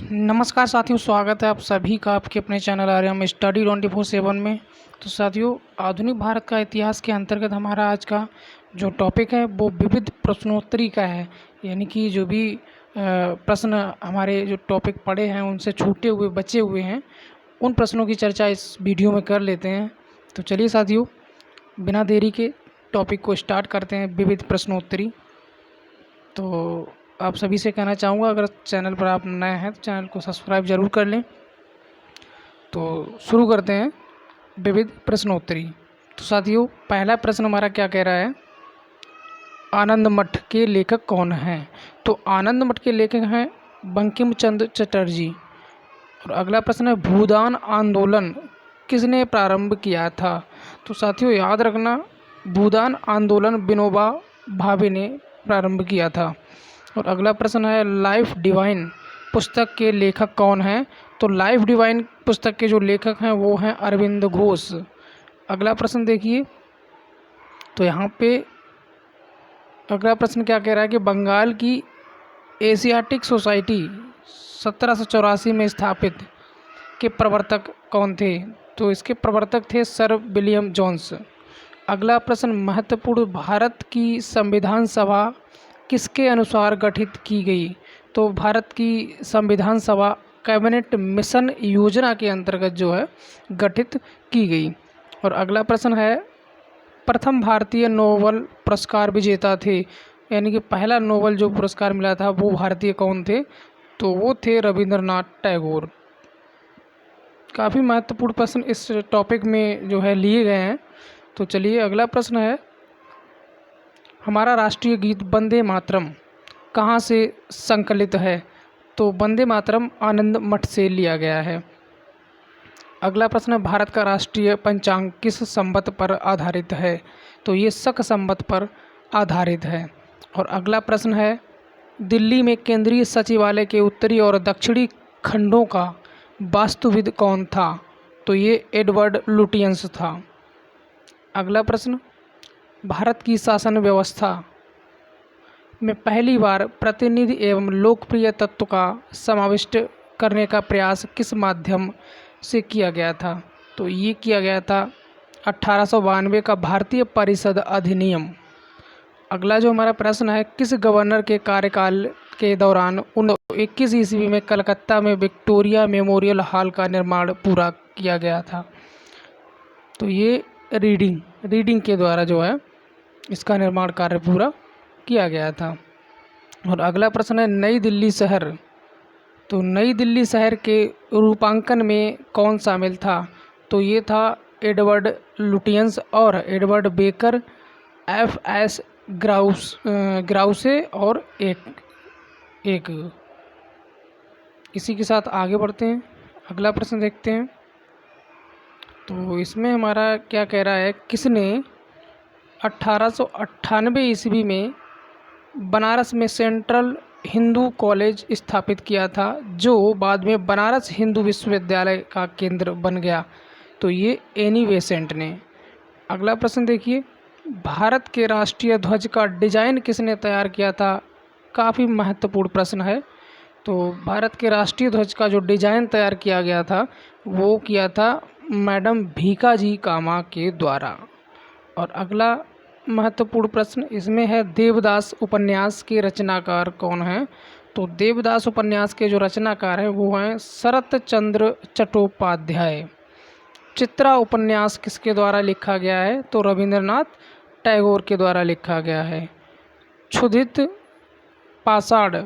नमस्कार साथियों, स्वागत है आप सभी का आपके अपने चैनल आर्यम स्टडी 24/7 में। तो साथियों, आधुनिक भारत का इतिहास के अंतर्गत हमारा आज का जो टॉपिक है वो विविध प्रश्नोत्तरी का है। यानी कि जो भी प्रश्न हमारे जो टॉपिक पढ़े हैं उनसे छूटे हुए बचे हुए हैं, उन प्रश्नों की चर्चा इस वीडियो में कर लेते हैं। तो चलिए साथियों, बिना देरी के टॉपिक को स्टार्ट करते हैं, विविध प्रश्नोत्तरी। तो आप सभी से कहना चाहूँगा, अगर चैनल पर आप नए हैं तो चैनल को सब्सक्राइब ज़रूर कर लें। तो शुरू करते हैं विविध प्रश्नोत्तरी। तो साथियों, पहला प्रश्न हमारा क्या कह रहा है, आनंद मठ के लेखक कौन हैं? तो आनंद मठ के लेखक हैं बंकिम चंद्र चटर्जी। और अगला प्रश्न है, भूदान आंदोलन किसने प्रारंभ किया था? तो साथियों याद रखना, भूदान आंदोलन विनोबा भावे ने प्रारंभ किया था। और अगला प्रश्न है, लाइफ डिवाइन पुस्तक के लेखक कौन हैं? तो लाइफ डिवाइन पुस्तक के जो लेखक हैं वो हैं अरविंद घोष। अगला प्रश्न देखिए, तो यहाँ पे अगला प्रश्न क्या कह रहा है कि बंगाल की एशियाटिक सोसाइटी 1784 में स्थापित के प्रवर्तक कौन थे? तो इसके प्रवर्तक थे सर विलियम जोन्स। अगला प्रश्न महत्वपूर्ण, भारत की संविधान सभा किसके अनुसार गठित की गई? तो भारत की संविधान सभा कैबिनेट मिशन योजना के अंतर्गत जो है गठित की गई। और अगला प्रश्न है, प्रथम भारतीय नोबेल पुरस्कार विजेता थे, यानी कि पहला नोबेल जो पुरस्कार मिला था वो भारतीय कौन थे? तो वो थे रविंद्रनाथ टैगोर। काफ़ी महत्वपूर्ण प्रश्न इस टॉपिक में जो है लिए गए हैं। तो चलिए अगला प्रश्न है, हमारा राष्ट्रीय गीत वंदे मातरम कहाँ से संकलित है? तो वंदे मातरम आनंद मठ से लिया गया है। अगला प्रश्न है, भारत का राष्ट्रीय पंचांग किस संवत पर आधारित है? तो ये शक संवत पर आधारित है। और अगला प्रश्न है, दिल्ली में केंद्रीय सचिवालय के उत्तरी और दक्षिणी खंडों का वास्तुविद कौन था? तो ये एडवर्ड लुटियंस था। अगला प्रश्न, भारत की शासन व्यवस्था में पहली बार प्रतिनिधि एवं लोकप्रिय तत्व का समाविष्ट करने का प्रयास किस माध्यम से किया गया था? तो ये किया गया था 1892 का भारतीय परिषद अधिनियम। अगला जो हमारा प्रश्न है, किस गवर्नर के कार्यकाल के दौरान 1921 ईस्वी में कलकत्ता में विक्टोरिया मेमोरियल हॉल का निर्माण पूरा किया गया था? तो ये रीडिंग के द्वारा जो है इसका निर्माण कार्य पूरा किया गया था। और अगला प्रश्न है, नई दिल्ली शहर। तो नई दिल्ली शहर के रूपांकन में कौन शामिल था? तो ये था एडवर्ड लुटियंस और एडवर्ड बेकर, एफ.एस. ग्राउसे और एक। इसी के साथ आगे बढ़ते हैं, अगला प्रश्न देखते हैं। तो इसमें हमारा क्या कह रहा है, किसने 1898 ईस्वी में बनारस में सेंट्रल हिंदू कॉलेज स्थापित किया था, जो बाद में बनारस हिंदू विश्वविद्यालय का केंद्र बन गया? तो ये एनी बेसेंट ने। अगला प्रश्न देखिए, भारत के राष्ट्रीय ध्वज का डिजाइन किसने तैयार किया था? काफ़ी महत्वपूर्ण प्रश्न है। तो भारत के राष्ट्रीय ध्वज का जो डिजाइन तैयार किया गया था वो किया था मैडम भीकाजी कामा के द्वारा। और अगला महत्वपूर्ण प्रश्न इसमें है, देवदास उपन्यास के रचनाकार कौन हैं? तो देवदास उपन्यास के जो रचनाकार हैं वो हैं शरत चंद्र चट्टोपाध्याय। चित्रा उपन्यास किसके द्वारा लिखा गया है? तो रविंद्रनाथ टैगोर के द्वारा लिखा गया है। क्षुधित पाषाण,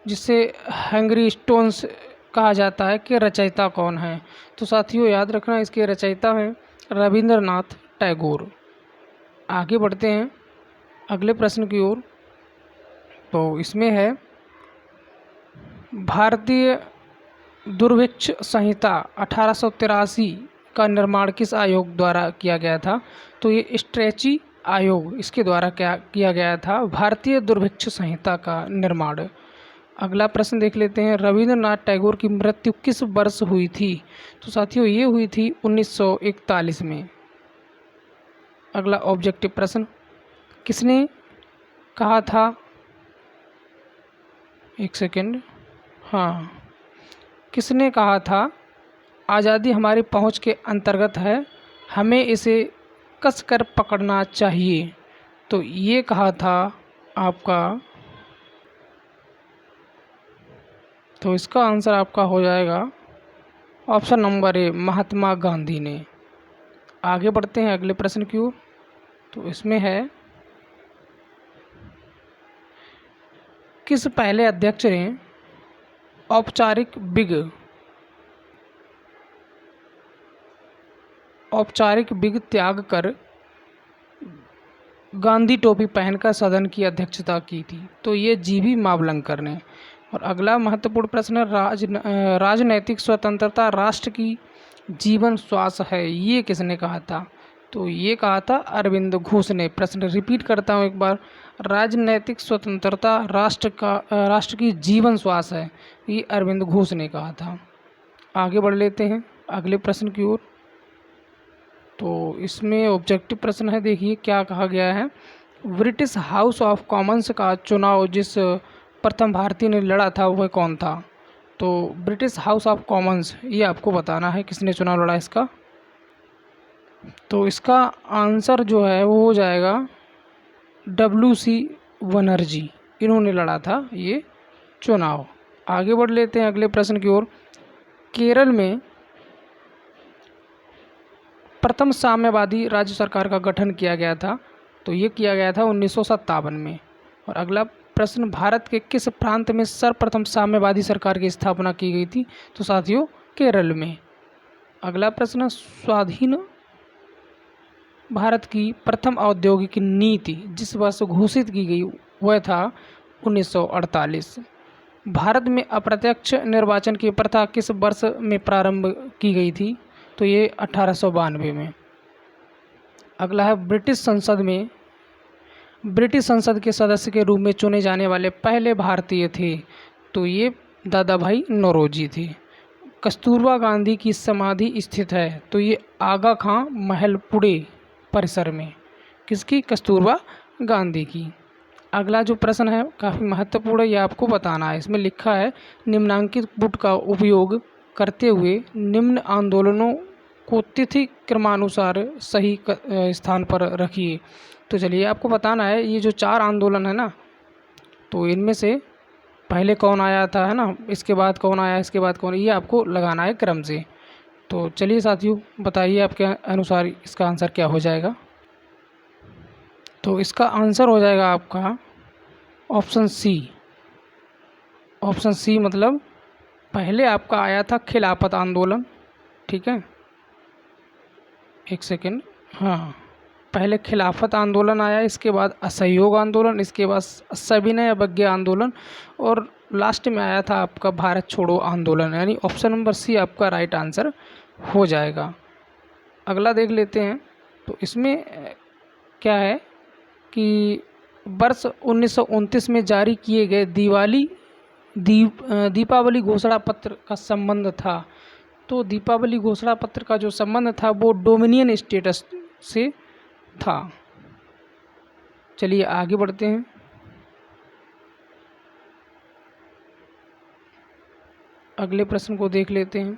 जिसे हैंगरी स्टोन्स कहा जाता है, कि रचयिता कौन है? तो साथियों याद रखना, इसके रचयिता हैं रविंद्रनाथ टैगोर। आगे बढ़ते हैं अगले प्रश्न की ओर। तो इसमें है, भारतीय दुर्भिक्ष संहिता 1883 का निर्माण किस आयोग द्वारा किया गया था? तो ये स्ट्रेची आयोग, इसके द्वारा क्या किया गया था, भारतीय दुर्भिक्ष संहिता का निर्माण। अगला प्रश्न देख लेते हैं, रविंद्रनाथ टैगोर की मृत्यु किस वर्ष हुई थी? तो साथियों ये हुई थी 1941 में। अगला ऑब्जेक्टिव प्रश्न, किसने कहा था, एक सेकेंड, हाँ, किसने कहा था आज़ादी हमारी पहुंच के अंतर्गत है, हमें इसे कसकर पकड़ना चाहिए? तो ये कहा था आपका, तो इसका आंसर आपका हो जाएगा option number A, Mahatma Gandhi ने। आगे बढ़ते हैं अगले प्रश्न की ओर। तो इसमें है, किस पहले अध्यक्ष ने औपचारिक बिग त्याग कर गांधी टोपी पहनकर सदन की अध्यक्षता की थी? तो ये जीवी मावलंकर ने। और अगला महत्वपूर्ण प्रश्न है, राजनैतिक स्वतंत्रता राष्ट्र की जीवन श्वास है, ये किसने कहा था? तो ये कहा था अरविंद घोष ने। प्रश्न रिपीट करता हूँ एक बार, राजनैतिक स्वतंत्रता राष्ट्र की जीवन श्वास है, ये अरविंद घोष ने कहा था। आगे बढ़ लेते हैं अगले प्रश्न की ओर। तो इसमें ऑब्जेक्टिव प्रश्न है, देखिए क्या कहा गया है। ब्रिटिश हाउस ऑफ कॉमन्स का चुनाव जिस प्रथम भारतीय ने लड़ा था वह कौन था? तो ब्रिटिश हाउस ऑफ कॉमन्स, ये आपको बताना है किसने चुनाव लड़ा इसका। तो इसका आंसर जो है वो हो जाएगा WC बनर्जी, इन्होंने लड़ा था ये चुनाव। आगे बढ़ लेते हैं अगले प्रश्न की ओर। केरल में प्रथम साम्यवादी राज्य सरकार का गठन किया गया था, तो ये किया गया था 1957 में। और अगला प्रश्न, भारत के किस प्रांत में सर्वप्रथम साम्यवादी सरकार की स्थापना की गई थी? तो साथियों केरल में। अगला प्रश्न, स्वाधीन भारत की प्रथम औद्योगिक नीति जिस वर्ष घोषित की गई वह था 1948। भारत में अप्रत्यक्ष निर्वाचन की प्रथा किस वर्ष में प्रारंभ की गई थी? तो ये 1892 में। अगला है, ब्रिटिश संसद के सदस्य के रूप में चुने जाने वाले पहले भारतीय थे? तो ये दादा भाई नौरोजी थे। कस्तूरबा गांधी की समाधि स्थित है? तो ये आगा खां महल पुणे परिसर में। किसकी? कस्तूरबा गांधी की। अगला जो प्रश्न है काफ़ी महत्वपूर्ण है, ये आपको बताना है। इसमें लिखा है, निम्नांकित पुट का उपयोग करते हुए निम्न आंदोलनों को तिथि क्रमानुसार सही स्थान पर रखिए। तो चलिए आपको बताना है, ये जो 4 आंदोलन है ना, तो इनमें से पहले कौन आया था, है ना, इसके बाद कौन आया, इसके बाद कौन, ये आपको लगाना है क्रम से। तो चलिए साथियों बताइए आपके अनुसार इसका आंसर क्या हो जाएगा। तो इसका आंसर हो जाएगा आपका ऑप्शन सी। ऑप्शन सी मतलब पहले आपका आया था खिलाफत आंदोलन, ठीक है, एक सेकेंड, हाँ, पहले खिलाफत आंदोलन आया, इसके बाद असहयोग आंदोलन, इसके बाद सविनय अवज्ञा आंदोलन, और लास्ट में आया था आपका भारत छोड़ो आंदोलन। यानी ऑप्शन नंबर सी आपका राइट आंसर हो जाएगा। अगला देख लेते हैं। तो इसमें क्या है कि वर्ष 1929 में जारी किए गए दीपावली घोषणा पत्र का संबंध था। तो दीपावली घोषणा पत्र का जो संबंध था वो डोमिनियन स्टेटस से था। चलिए आगे बढ़ते हैं। अगले प्रश्न को देख लेते हैं।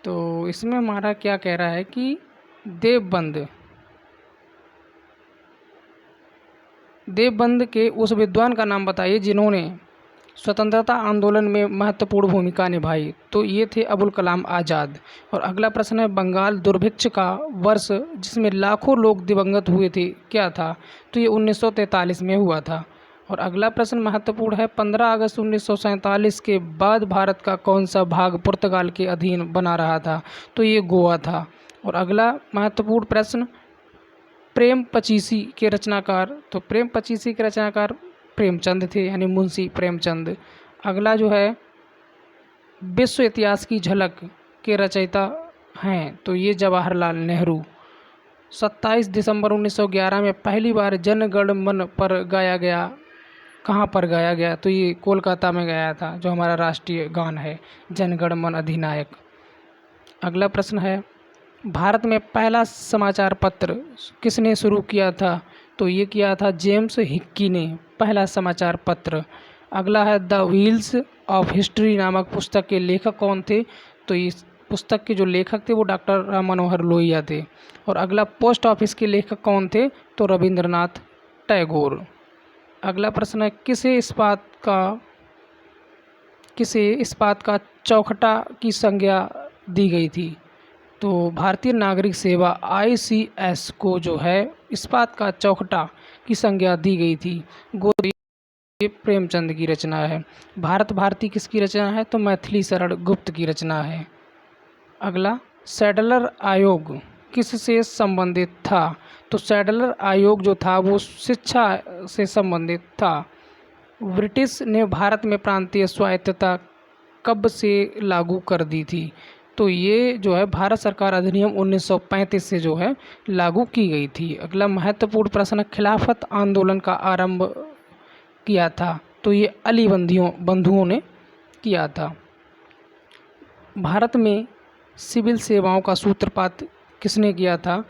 तो इसमें हमारा क्या कह रहा है कि देवबंद के उस विद्वान का नाम बताइए जिन्होंने स्वतंत्रता आंदोलन में महत्वपूर्ण भूमिका निभाई। तो ये थे अबुल कलाम आज़ाद। और अगला प्रश्न है, बंगाल दुर्भिक्ष का वर्ष जिसमें लाखों लोग दिवंगत हुए थे क्या था? तो ये 1943 में हुआ था। और अगला प्रश्न महत्वपूर्ण है, 15 अगस्त 1947 के बाद भारत का कौन सा भाग पुर्तगाल के अधीन बना रहा था? तो ये गोवा था। और अगला महत्वपूर्ण प्रश्न, प्रेम पचीसी के रचनाकार, तो प्रेम पचीसी के रचनाकार प्रेमचंद थे, यानी मुंशी प्रेमचंद। अगला जो है, विश्व इतिहास की झलक के रचयिता हैं? तो ये जवाहरलाल नेहरू। 27 दिसंबर 1911 में पहली बार जन गण मन पर गाया गया, कहाँ पर गाया गया? तो ये कोलकाता में गाया था, जो हमारा राष्ट्रीय गान है जन गण मन अधिनायक। अगला प्रश्न है, भारत में पहला समाचार पत्र किसने शुरू किया था? तो ये किया था जेम्स हिक्की ने, पहला समाचार पत्र। अगला है द व्हील्स ऑफ हिस्ट्री नामक पुस्तक के लेखक कौन थे? तो इस पुस्तक के जो लेखक थे वो डॉक्टर राम मनोहर लोहिया थे। और अगला पोस्ट ऑफिस के लेखक कौन थे? तो रविंद्रनाथ टैगोर। अगला प्रश्न है किसे इस्पात का चौखटा की संज्ञा दी गई थी? तो भारतीय नागरिक सेवा ICS को जो है इस्पात का चौखटा की संज्ञा दी गई थी। ये प्रेमचंद की रचना है। भारत भारती किसकी रचना है? तो मैथिली शरण गुप्त की रचना है। अगला सैडलर आयोग किससे संबंधित था? तो सैडलर आयोग जो था वो शिक्षा से संबंधित था। ब्रिटिश ने भारत में प्रांतीय स्वायत्तता कब से लागू कर दी थी? तो ये जो है भारत सरकार अधिनियम 1935 से जो है लागू की गई थी। अगला महत्वपूर्ण प्रश्न, खिलाफत आंदोलन का आरंभ किया था? तो ये अली बंधुओं ने किया था। भारत में सिविल सेवाओं का सूत्रपात किसने किया था?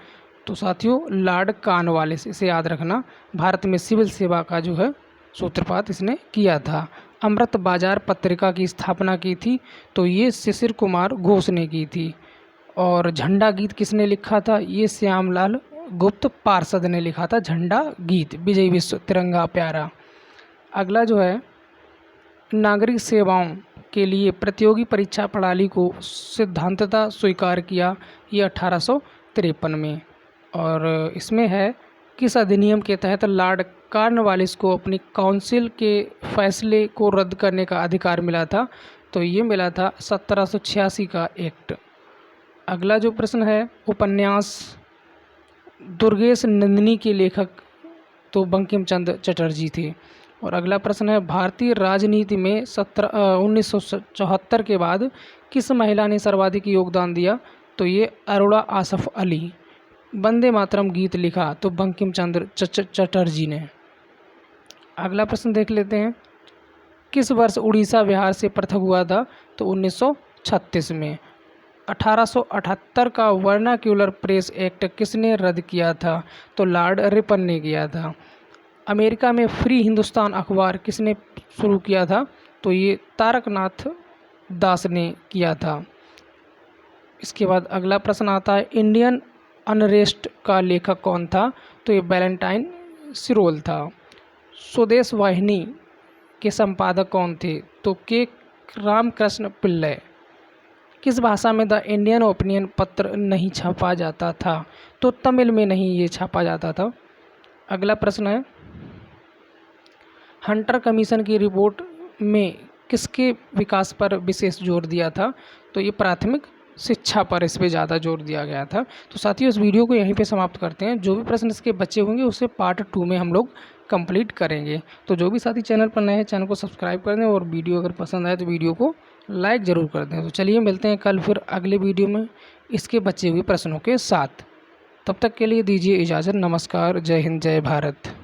तो साथियों लॉर्ड कॉर्नवालिस, इसे याद रखना। भारत में सिविल सेवा का जो है सूत्रपात इसने किया था। अमृत बाजार पत्रिका की स्थापना की थी? तो ये शिशिर कुमार घोष ने की थी। और झंडा गीत किसने लिखा था? ये श्यामलाल गुप्त पार्षद ने लिखा था झंडा गीत, विजय विश्व तिरंगा प्यारा। अगला जो है नागरिक सेवाओं के लिए प्रतियोगी परीक्षा प्रणाली को सिद्धांततः स्वीकार किया, ये 1853 में। और इसमें है किस अधिनियम के तहत लॉर्ड कॉर्नवालिस को अपनी काउंसिल के फैसले को रद्द करने का अधिकार मिला था? तो ये मिला था 1786 का एक्ट। अगला जो प्रश्न है, उपन्यास दुर्गेश नंदिनी के लेखक तो बंकिम चंद्र चटर्जी थे। और अगला प्रश्न है, भारतीय राजनीति में 1974 के बाद किस महिला ने सर्वाधिक योगदान दिया? तो ये अरोड़ा आसफ अली। वंदे मातरम गीत लिखा? तो बंकिम चंद्र चटर्जी ने। अगला प्रश्न देख लेते हैं, किस वर्ष उड़ीसा बिहार से पृथक हुआ था? तो 1936 में। 1878 का वर्नाक्यूलर प्रेस एक्ट किसने रद्द किया था? तो लॉर्ड रिपन ने किया था। अमेरिका में फ्री हिंदुस्तान अखबार किसने शुरू किया था? तो ये तारकनाथ दास ने किया था। इसके बाद अगला प्रश्न आता है, इंडियन अनरेस्ट का लेखक कौन था? तो ये वैलेंटाइन सिरोल था। स्वदेश वाहिनी के संपादक कौन थे? तो के रामकृष्ण पिल्लई। किस भाषा में द इंडियन ओपिनियन पत्र नहीं छापा जाता था? तो तमिल में नहीं ये छापा जाता था। अगला प्रश्न है, हंटर कमीशन की रिपोर्ट में किसके विकास पर विशेष जोर दिया था? तो ये प्राथमिक शिक्षा पर इस पर ज़्यादा जोर दिया गया था। तो साथियों इस वीडियो को यहीं पे समाप्त करते हैं। जो भी प्रश्न इसके बचे होंगे उसे पार्ट 2 में हम लोग कंप्लीट करेंगे। तो जो भी साथी चैनल पर नए हैं चैनल को सब्सक्राइब कर दें, और वीडियो अगर पसंद आए तो वीडियो को लाइक ज़रूर कर दें। तो चलिए मिलते हैं कल फिर अगले वीडियो में इसके बचे हुए प्रश्नों के साथ। तब तक के लिए दीजिए इजाज़त। नमस्कार, जय हिंद, जय भारत।